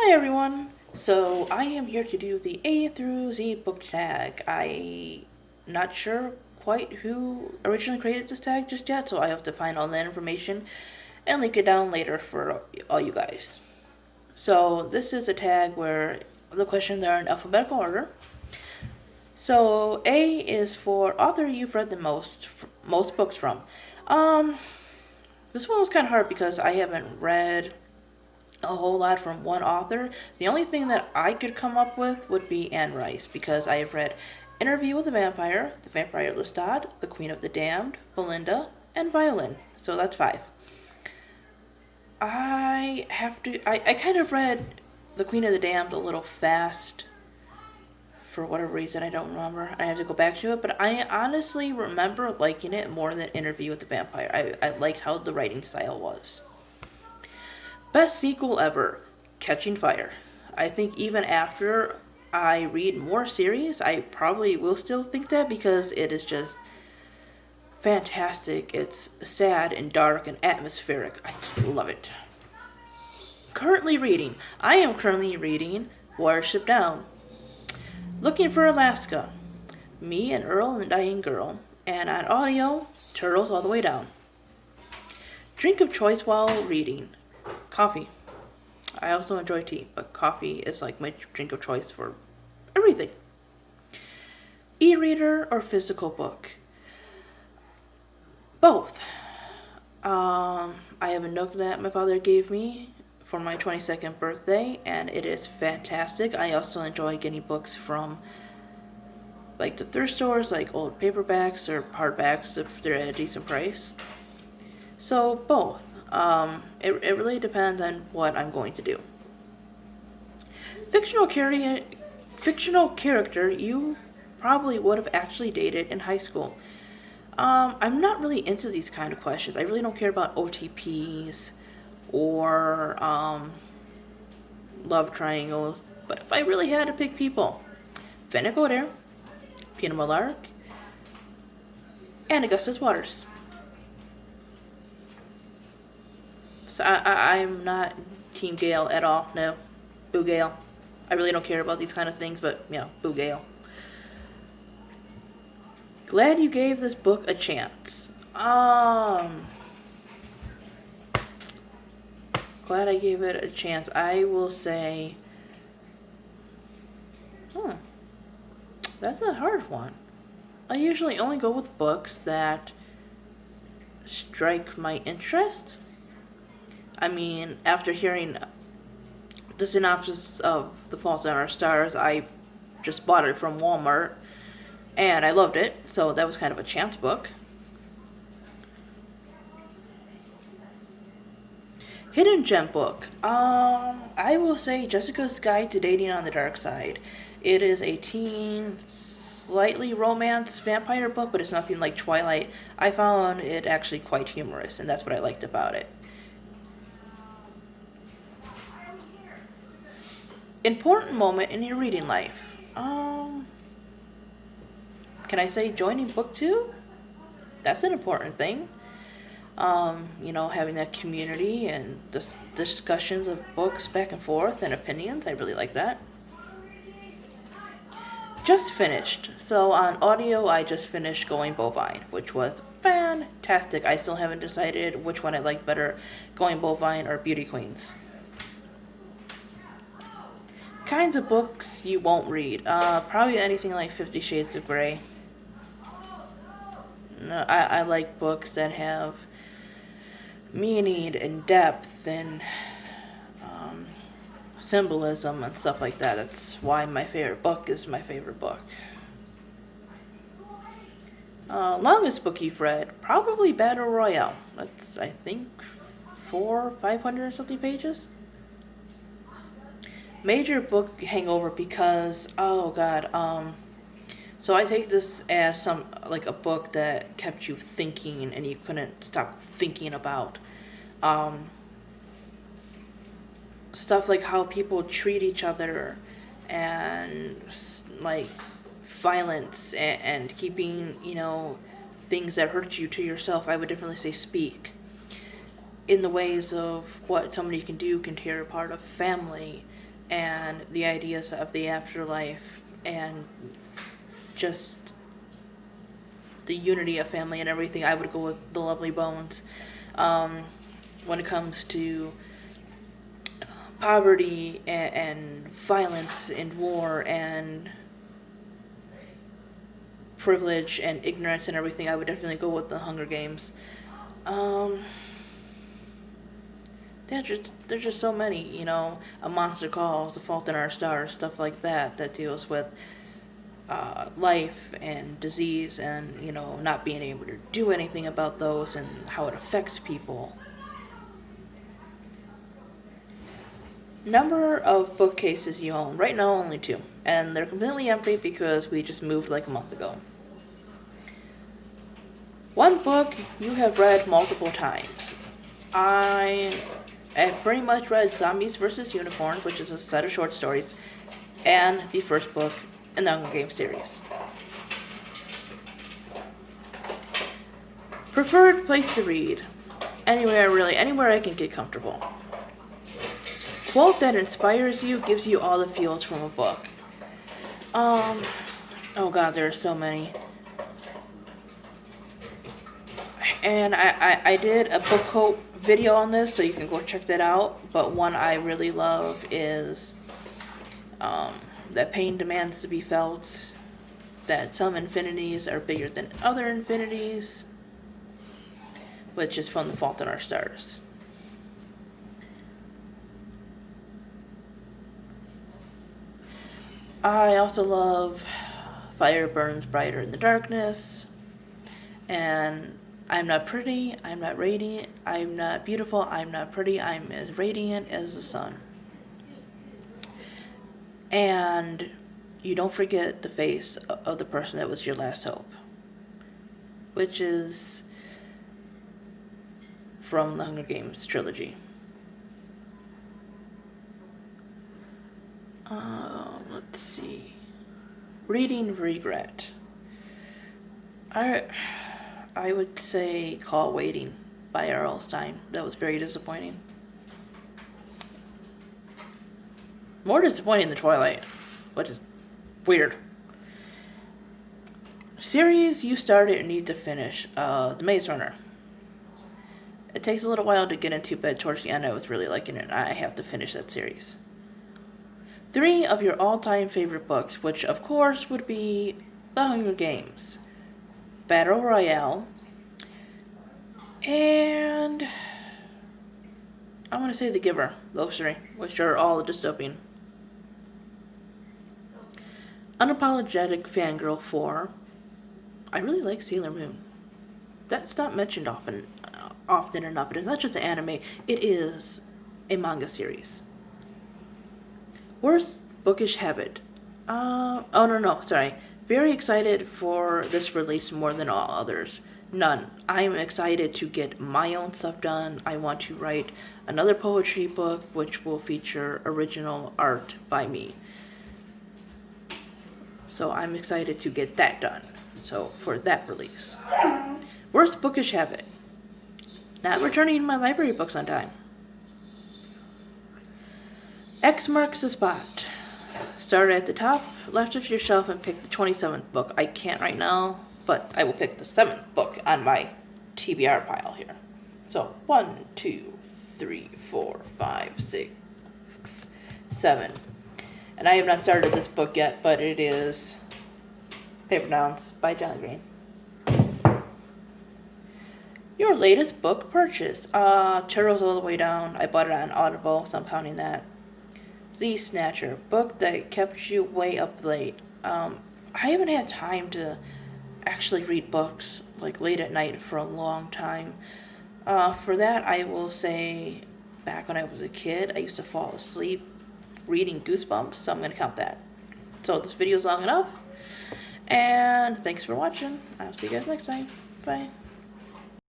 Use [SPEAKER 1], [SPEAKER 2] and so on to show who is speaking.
[SPEAKER 1] Hi everyone! So I am here to do the A through Z book tag. I not sure quite who originally created this tag just yet, so I have to find all that information and link it down later for all you guys. So this is a tag where the questions are in alphabetical order. So A is for author you've read the most books from. Um, this one was kind of hard because I haven't read a whole lot from one author. The only thing that I could come up with would be Anne Rice, because I have read Interview with The Vampire Lestat, The Queen of the Damned, Belinda, and Violin. So that's five. I kind of read The Queen of the Damned a little fast. For whatever reason, I don't remember. I have to go back to it, but I honestly remember liking it more than Interview with the Vampire. I liked how the writing style was. Best sequel ever, Catching Fire. I think even after I read more series, I probably will still think that because it is just fantastic. It's sad and dark and atmospheric. I just love it. Currently reading. I am currently reading Watership Down. Looking for Alaska. Me and Earl and the Dying Girl. And on audio, Turtles All the Way Down. Drink of choice while reading. Coffee. I also enjoy tea, but coffee is like my drink of choice for everything. E-reader or physical book? Both. I have a Nook that my father gave me for my 22nd birthday, and it is fantastic. I also enjoy getting books from like the thrift stores, like old paperbacks or hardbacks if they're at a decent price. So both. It really depends on what I'm going to do. Fictional character you probably would have actually dated in high school. I'm not really into these kind of questions. I really don't care about OTPs or love triangles. But if I really had to pick people, Fennec O'Dare, Pina Malark, and Augustus Waters. So I'm not Team Gale at all. No, boo Gale. I really don't care about these kind of things, but yeah, boo Gale. Glad you gave this book a chance. Glad I gave it a chance. I will say, that's a hard one. I usually only go with books that strike my interest. I mean, after hearing the synopsis of The Fault in Our Stars, I just bought it from Walmart, and I loved it, so that was kind of a chance book. Hidden gem book. I will say Jessica's Guide to Dating on the Dark Side. It is a teen, slightly romance vampire book, but it's nothing like Twilight. I found it actually quite humorous, and that's what I liked about it. Important moment in your reading life. Can I say joining BookTube? That's an important thing. Having that community and discussions of books back and forth and opinions. I really like that. Just finished. So on audio, I just finished Going Bovine, which was fantastic. I still haven't decided which one I like better, Going Bovine or Beauty Queens. Kinds of books you won't read. Probably anything like 50 Shades of Grey. No, I like books that have meaning and depth and symbolism and stuff like that. That's why my favorite book is my favorite book. Longest book you've read? Probably Battle Royale. That's, I think, 500 something pages. Major book hangover because, oh god, so I take this as a book that kept you thinking and you couldn't stop thinking about stuff like how people treat each other and like violence and keeping, things that hurt you to yourself. I would definitely say speak in the ways of what somebody can do can tear apart a family, and the ideas of the afterlife and just the unity of family and everything, I would go with The Lovely Bones. When it comes to poverty and violence and war and privilege and ignorance and everything, I would definitely go with The Hunger Games. There's just so many, A Monster Calls, The Fault in Our Stars, stuff like that, that deals with life and disease and, not being able to do anything about those and how it affects people. Number of bookcases you own. Right now, only 2. And they're completely empty because we just moved like a month ago. One book you have read multiple times. I have pretty much read Zombies vs. Unicorns, which is a set of short stories, and the first book in the Hunger Games series. Preferred place to read. Anywhere I can get comfortable. Quote that inspires you, gives you all the feels from a book. Oh god, there are so many. And I did a book quote video on this, so you can go check that out. But one I really love is that pain demands to be felt, that some infinities are bigger than other infinities, which is from The Fault in Our Stars. I also love Fire Burns Brighter in the Darkness, and I'm not pretty, I'm not radiant, I'm not beautiful, I'm not pretty, I'm as radiant as the sun. And you don't forget the face of the person that was your last hope, which is from the Hunger Games trilogy. Let's see. Reading regret. I would say Call Waiting by R.L. Stine. That was very disappointing. More disappointing than Twilight, which is weird. Series you started and need to finish. The Maze Runner. It takes a little while to get into, but towards the end I was really liking it. I have to finish that series. 3 of your all-time favorite books, which of course would be The Hunger Games, Battle Royale, and I want to say The Giver, those 3, which are all dystopian. Unapologetic Fangirl 4. I really like Sailor Moon. That's not mentioned often enough. It's not just an anime, it is a manga series. Worst bookish habit. Sorry. Very excited for this release more than all others. None. I'm excited to get my own stuff done. I want to write another poetry book which will feature original art by me. So I'm excited to get that done. So for that release. Worst bookish habit. Not returning my library books on time. X marks the spot. Start at the top left of your shelf and pick the 27th book. I can't right now, but I will pick the 7th book on my TBR pile here. So 1, 2, 3, 4, 5, 6, 7. And I have not started this book yet, but it is Paper Downs by John Green. Your latest book purchase. Churros All the Way Down. I bought it on Audible, so I'm counting that. Z Snatcher, book that kept you way up late. I haven't had time to actually read books like late at night for a long time. For that, I will say back when I was a kid, I used to fall asleep reading Goosebumps, so I'm going to count that. So this video is long enough, and thanks for watching. I'll see you guys next time. Bye.